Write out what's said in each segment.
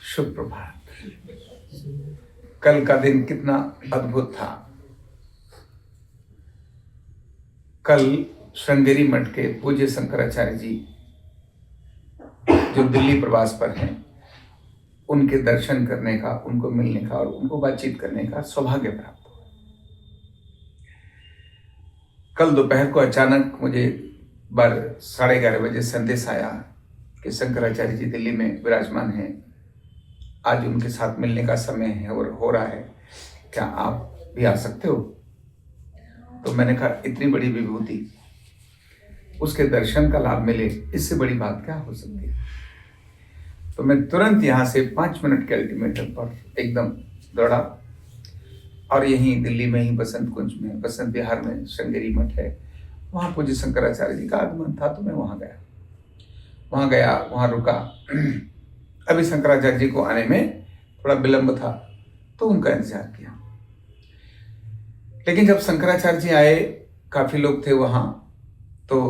शुभ प्रभात। कल का दिन कितना अद्भुत था। कल श्रृंगेरी मठ के पूज्य शंकराचार्य जी जो दिल्ली प्रवास पर हैं, उनके दर्शन करने का, उनको मिलने का और उनको बातचीत करने का सौभाग्य प्राप्त हुआ। कल दोपहर को अचानक मुझे 11:30 बजे संदेश आया कि शंकराचार्य जी दिल्ली में विराजमान हैं, आज उनके साथ मिलने का समय है और हो रहा है, क्या आप भी आ सकते हो? तो मैंने कहा इतनी बड़ी विभूति, उसके दर्शन का लाभ मिले, इससे बड़ी बात क्या हो सकती है। तो मैं तुरंत यहाँ से 5 मिनट के अल्टीमेटम पर एकदम दौड़ा और यहीं दिल्ली में ही बसंत कुंज में, बसंत विहार में श्रृंगेरी मठ है, वहाँ पूज्य शंकराचार्य जी का आगमन था। तो मैं वहाँ गया, वहाँ रुका। अभी शंकराचार्य जी को आने में थोड़ा विलंब था तो उनका इंतजार किया। लेकिन जब शंकराचार्य जी आए, काफी लोग थे वहाँ, तो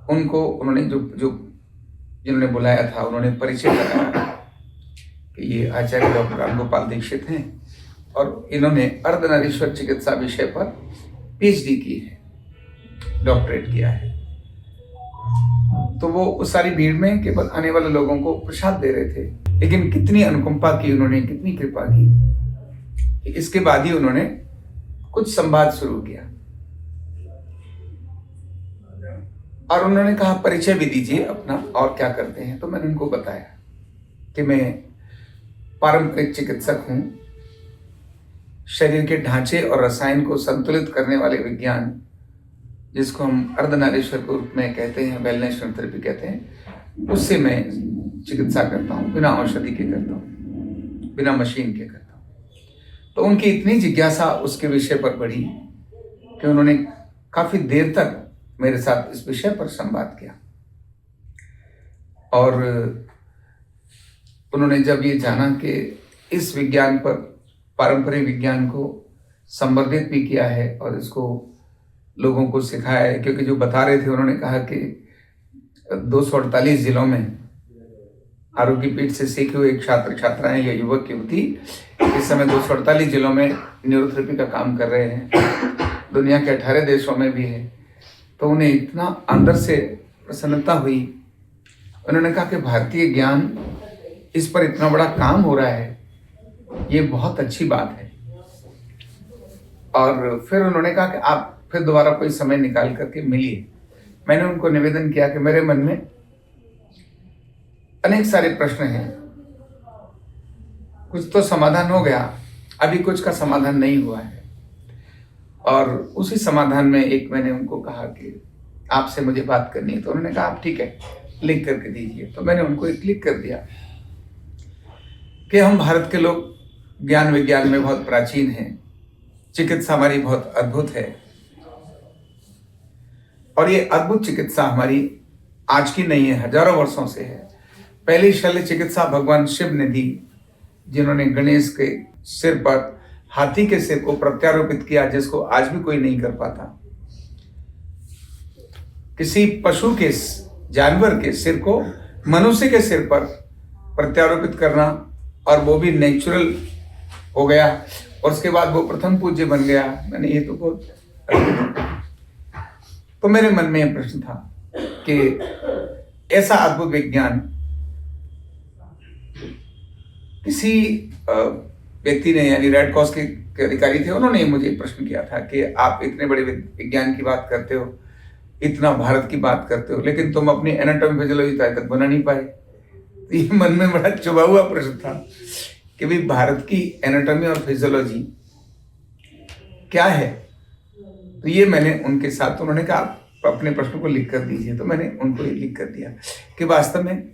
उन्होंने जिन्होंने बुलाया था, उन्होंने परिचय कराया कि ये आचार्य डॉक्टर रामगोपाल दीक्षित हैं और इन्होंने अर्धनारीश्वर चिकित्सा विषय पर पीएचडी की है, डॉक्टरेट किया है। तो वो उस सारी भीड़ में केवल आने वाले लोगों को प्रसाद दे रहे थे, लेकिन कितनी अनुकंपा की उन्होंने, कितनी कृपा की। इसके बाद ही उन्होंने कुछ संवाद शुरू किया और उन्होंने कहा परिचय भी दीजिए अपना और क्या करते हैं। तो मैंने उनको बताया कि मैं पारंपरिक चिकित्सक हूं, शरीर के ढांचे और रसायन को संतुलित करने वाले विज्ञान, जिसको हम अर्धनारीश्वर के रूप में कहते हैं, वेलनेस थेरेपी कहते हैं, उससे मैं चिकित्सा करता हूँ, बिना औषधि के करता हूँ, बिना मशीन के करता हूँ। तो उनकी इतनी जिज्ञासा उसके विषय पर बढ़ी कि उन्होंने काफी देर तक मेरे साथ इस विषय पर संवाद किया। और उन्होंने जब ये जाना कि इस विज्ञान पर, पारंपरिक विज्ञान को संवर्धित भी किया है और इसको लोगों को सिखाया है, क्योंकि जो बता रहे थे उन्होंने कहा कि 248 जिलों में आरोग्य पीठ से सीखे हुए एक छात्र छात्राएं या युवक युवती इस समय 248 जिलों में न्यूरोथेरेपी का काम कर रहे हैं, दुनिया के 18 देशों में भी है। तो उन्हें इतना अंदर से प्रसन्नता हुई। उन्होंने कहा कि भारतीय ज्ञान, इस पर इतना बड़ा काम हो रहा है, ये बहुत अच्छी बात है। और फिर उन्होंने कहा कि आप फिर दोबारा कोई समय निकाल करके मिलिए। मैंने उनको निवेदन किया कि मेरे मन में अनेक सारे प्रश्न हैं, कुछ तो समाधान हो गया, अभी कुछ का समाधान नहीं हुआ है। और उसी समाधान में एक मैंने उनको कहा कि आपसे मुझे बात करनी है। तो उन्होंने कहा आप ठीक है, लिख करके दीजिए। तो मैंने उनको एक लिख कर दिया कि हम भारत के लोग ज्ञान विज्ञान में बहुत प्राचीन हैं, चिकित्सा हमारी बहुत अद्भुत है और ये अद्भुत चिकित्सा हमारी आज की नहीं है, हजारों वर्षों से है। पहली शल्य चिकित्सा भगवान शिव ने दी, जिन्होंने गणेश के सिर पर हाथी के सिर को प्रत्यारोपित किया, जिसको आज भी कोई नहीं कर पाता। किसी पशु के, जानवर के सिर को मनुष्य के सिर पर प्रत्यारोपित करना, और वो भी नेचुरल हो गया, और उसके बाद वो प्रथम पूज्य बन गया। मैंने ये तो बहुत, तो मेरे मन में यह प्रश्न था कि ऐसा अद्भुत विज्ञान किसी व्यक्ति ने, यानी रेड क्रॉस के अधिकारी थे, उन्होंने मुझे प्रश्न किया था कि आप इतने बड़े विज्ञान की बात करते हो, इतना भारत की बात करते हो, लेकिन तुम अपनी एनाटॉमी फिजियोलॉजी तक बना नहीं पाए। तो ये मन में बड़ा चुभा हुआ प्रश्न था कि भाई भारत की एनाटॉमी और फिजियोलॉजी क्या है। तो ये मैंने उनके साथ, उन्होंने कहा आप अपने प्रश्न को लिख कर दीजिए। तो मैंने उनको ये लिख कर दिया कि वास्तव में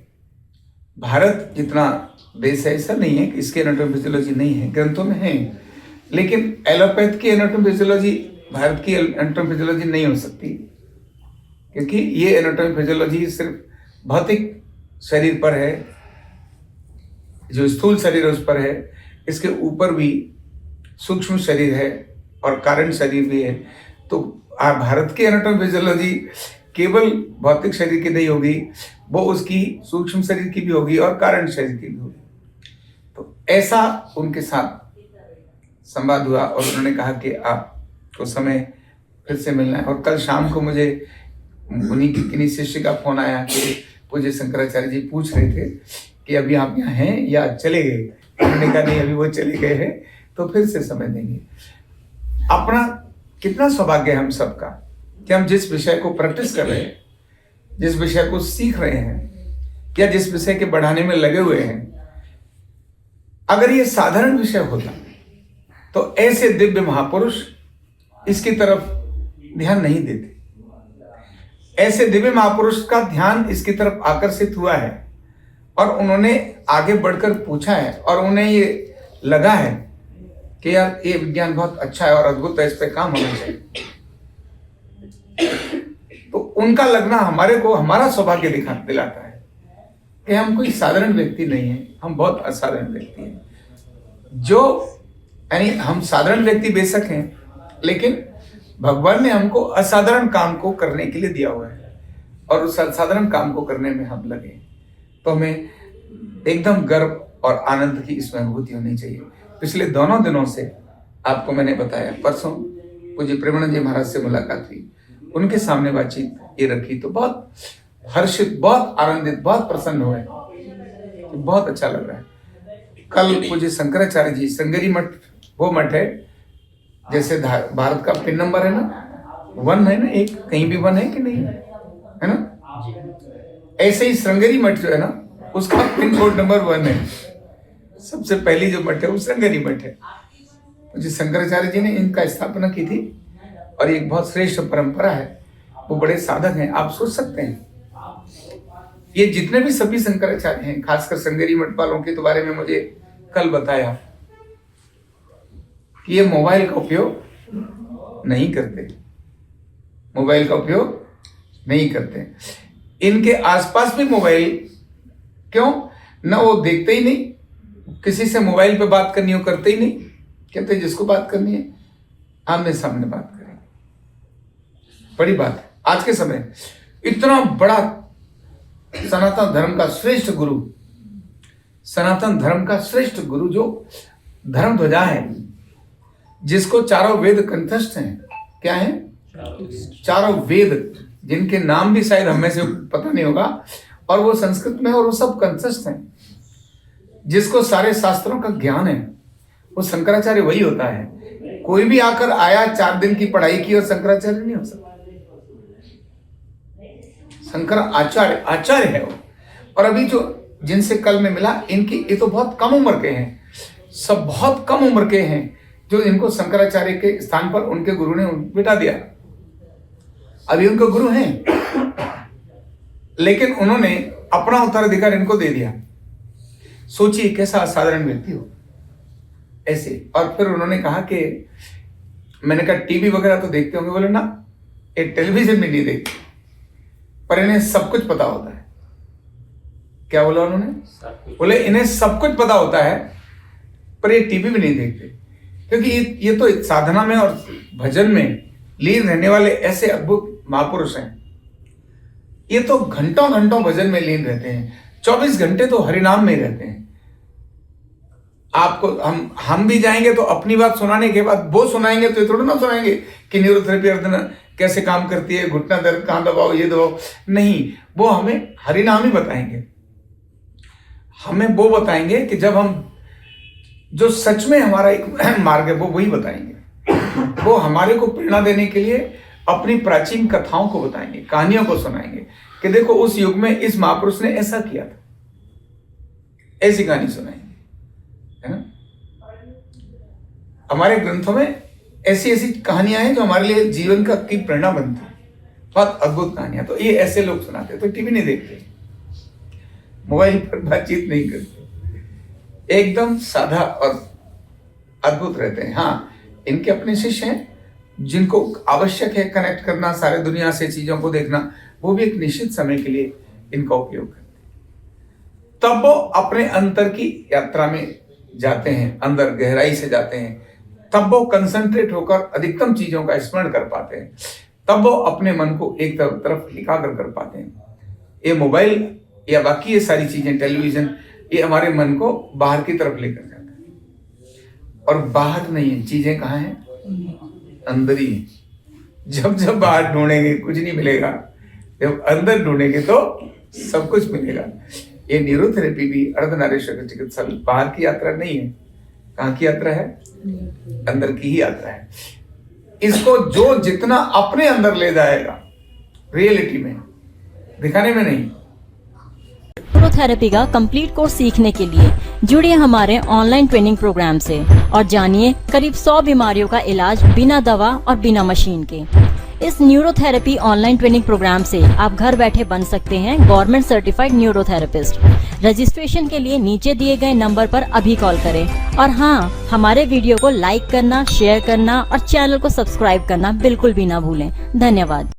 भारत जितना देश है, ऐसा नहीं है कि इसकी एनाटॉमी फिजियोलॉजी नहीं है, ग्रंथों में है, लेकिन एलोपैथ की एनाटॉमी फिजियोलॉजी भारत की एनाटॉमी फिजियोलॉजी नहीं हो सकती, क्योंकि ये एनाटॉमी फिजियोलॉजी सिर्फ भौतिक शरीर पर है, जो स्थूल शरीर है उस पर है, इसके ऊपर भी सूक्ष्म शरीर है और कारण शरीर भी है। तो भारत की एनाटॉमी फिजियोलॉजी केवल भौतिक शरीर की नहीं होगी, वो उसकी सूक्ष्म शरीर की भी होगी और कारण शरीर की भी होगी। तो ऐसा उनके साथ संवाद हुआ और उन्होंने कहा कि आपको समय फिर से मिलना है। और कल शाम को मुझे उन्हीं की किन्हीं शिष्य का फोन आया कि पूज्य शंकराचार्य जी पूछ रहे थे कि अभी आप यहाँ हैं या चले गए। उन्होंने कहा नहीं, अभी वो चले गए हैं, तो फिर से समय देंगे। अपना कितना सौभाग्य है हम सबका कि हम जिस विषय को प्रैक्टिस कर रहे हैं, जिस विषय को सीख रहे हैं या जिस विषय के बढ़ाने में लगे हुए हैं, अगर ये साधारण विषय होता तो ऐसे दिव्य महापुरुष इसकी तरफ ध्यान नहीं देते। ऐसे दिव्य महापुरुष का ध्यान इसकी तरफ आकर्षित हुआ है और उन्होंने आगे बढ़कर पूछा है और उन्हें ये लगा है कि यार ये विज्ञान बहुत अच्छा है और अद्भुत है, इस पे काम होना चाहिए। तो उनका लगना हमारे को हमारा सौभाग्य दिलाता है कि हम कोई साधारण व्यक्ति नहीं है, हम बहुत असाधारण व्यक्ति हैं। जो यानी हम साधारण व्यक्ति बेशक हैं, लेकिन भगवान ने हमको असाधारण काम को करने के लिए दिया हुआ है और उस असाधारण काम को करने में हम लगे, तो हमें एकदम गर्व और आनंद की इसमें अनुभूति होनी चाहिए। पिछले दोनों दिनों से आपको मैंने बताया, परसों पूज्य प्रेमानंद जी महाराज से मुलाकात हुई, उनके सामने बातचीत ये रखी तो बहुत हर्षित, बहुत आनंदित, बहुत प्रसन्न हुए, बहुत अच्छा लग रहा है। कल पूज्य शंकराचार्य जी, श्रृंगेरी मठ वो मठ है जैसे भारत का पिन नंबर है ना, 1 है ना, एक कहीं भी 1 है कि नहीं है ना, ऐसे ही श्रृंगेरी मठ जो है ना, उसका पिन कोड नंबर 1 है। सबसे पहली जो मठ है वो श्रृंगेरी मठ है। पूज्य शंकराचार्य जी ने इनका स्थापना की थी और एक बहुत श्रेष्ठ परंपरा है। वो बड़े साधक हैं, आप सोच सकते हैं ये जितने भी सभी शंकराचार्य हैं, खासकर श्रृंगेरी मठ वालों के तो बारे में मुझे कल बताया कि ये मोबाइल का उपयोग नहीं करते, मोबाइल का उपयोग नहीं करते। इनके आसपास भी मोबाइल क्यों ना, वो देखते ही नहीं, किसी से मोबाइल पे बात करनी हो करते ही नहीं, कहते जिसको बात करनी है आमने सामने बात करेंगे। बड़ी बात है आज के समय, इतना बड़ा सनातन धर्म का श्रेष्ठ गुरु, सनातन धर्म का श्रेष्ठ गुरु जो धर्म ध्वजा है, जिसको चारों वेद कंठस्थ हैं। क्या है? चारों वेद, जिनके नाम भी शायद हमें से पता नहीं होगा, और वो संस्कृत में, और वो सब कंठस्थ हैं, जिसको सारे शास्त्रों का ज्ञान है, वो शंकराचार्य वही होता है। कोई भी आकर आया, 4 दिन की पढ़ाई की और शंकराचार्य नहीं हो सकता। शंकर आचार्य है वो। और अभी जो जिनसे कल में मिला, इनकी ये तो बहुत कम उम्र के हैं, सब बहुत कम उम्र के हैं, जो इनको शंकराचार्य के स्थान पर उनके गुरु ने बिठा दिया। अभी उनके गुरु हैं, लेकिन उन्होंने अपना उत्तराधिकार इनको दे दिया। सोचिए कैसा असाधारण व्यक्ति हो ऐसे। और फिर उन्होंने कहा कि मैंने कहा टीवी वगैरह तो देखते होंगे? बोले ना, ये टेलीविजन में नहीं देखते, पर इन्हें सब कुछ पता होता है। क्या बोला उन्होंने? बोले इन्हें सब कुछ पता होता है, पर ये टीवी भी नहीं देखते, क्योंकि ये तो साधना में और भजन में लीन रहने वाले ऐसे अद्भुत महापुरुष हैं। ये तो घंटों घंटों भजन में लीन रहते हैं, 24 घंटे तो हरिनाम में रहते हैं। आपको हम भी जाएंगे तो अपनी बात सुनाने के बाद वो सुनाएंगे, तो ये थोड़ा ना सुनाएंगे कि न्यूरोथेरेपी अर्धना कैसे काम करती है, घुटना दर्द कहाँ दबाओ, ये दबाओ, नहीं। वो हमें हरिनाम ही बताएंगे। हमें वो बताएंगे कि जब हम, जो सच में हमारा एक मार्ग है, वो वही बताएंगे। वो हमारे को प्रेरणा देने के लिए अपनी प्राचीन कथाओं को बताएंगे, कहानियों को सुनाएंगे कि देखो उस युग में इस महापुरुष ने ऐसा किया था, ऐसी कहानी सुनाएंगे, है ना। हमारे ग्रंथों में ऐसी ऐसी कहानियां हैं जो हमारे लिए जीवन का की प्रेरणा बनती है, बहुत अद्भुत कहानियां। तो ये ऐसे लोग सुनाते, तो टीवी नहीं देखते, मोबाइल पर बातचीत नहीं करते, एकदम साधा और अद्भुत रहते हैं। हाँ, इनके अपने शिष्य हैं जिनको आवश्यक है कनेक्ट करना, सारे दुनिया से चीजों को देखना, वो भी एक निश्चित समय के लिए इनका उपयोग करते हैं। तब वो अपने अंतर की यात्रा में जाते हैं, अंदर गहराई से जाते हैं, तब वो कंसंट्रेट होकर अधिकतम चीजों का स्मरण कर पाते हैं, तब वो अपने मन को एक तरफ एकाग्र कर पाते हैं। ये मोबाइल या बाकी ये सारी चीजें, टेलीविजन, ये हमारे मन को बाहर की तरफ लेकर जाता है। और बाहर नहीं है, चीजें कहाँ हैं? अंदर ही है। जब जब बाहर ढूंढेंगे कुछ नहीं मिलेगा, जब अंदर ढूंढेंगे तो सब कुछ मिलेगा। ये न्यूरोथेरेपी भी अर्धनारीश्वर चिकित्सा बाहर की यात्रा नहीं है। कहाँ की यात्रा है? अंदर की ही यात्रा है। इसको जो जितना अपने अंदर ले जाएगा, रियलिटी में, दिखाने में नहीं। न्यूरोथेरेपी का कंप्लीट कोर्स सीखने के लिए जुड़िए हमारे ऑनलाइन ट्रेनिंग प्रोग्राम से और जानिए करीब 100 बीमारियों का इलाज बिना दवा और बिना मशीन के। इस न्यूरोथेरेपी ऑनलाइन ट्रेनिंग प्रोग्राम से आप घर बैठे बन सकते हैं गवर्नमेंट सर्टिफाइड न्यूरोथेरेपिस्ट। रजिस्ट्रेशन के लिए नीचे दिए गए नंबर पर अभी कॉल करें। और हाँ, हमारे वीडियो को लाइक करना, शेयर करना और चैनल को सब्सक्राइब करना बिल्कुल भी ना भूलें। धन्यवाद।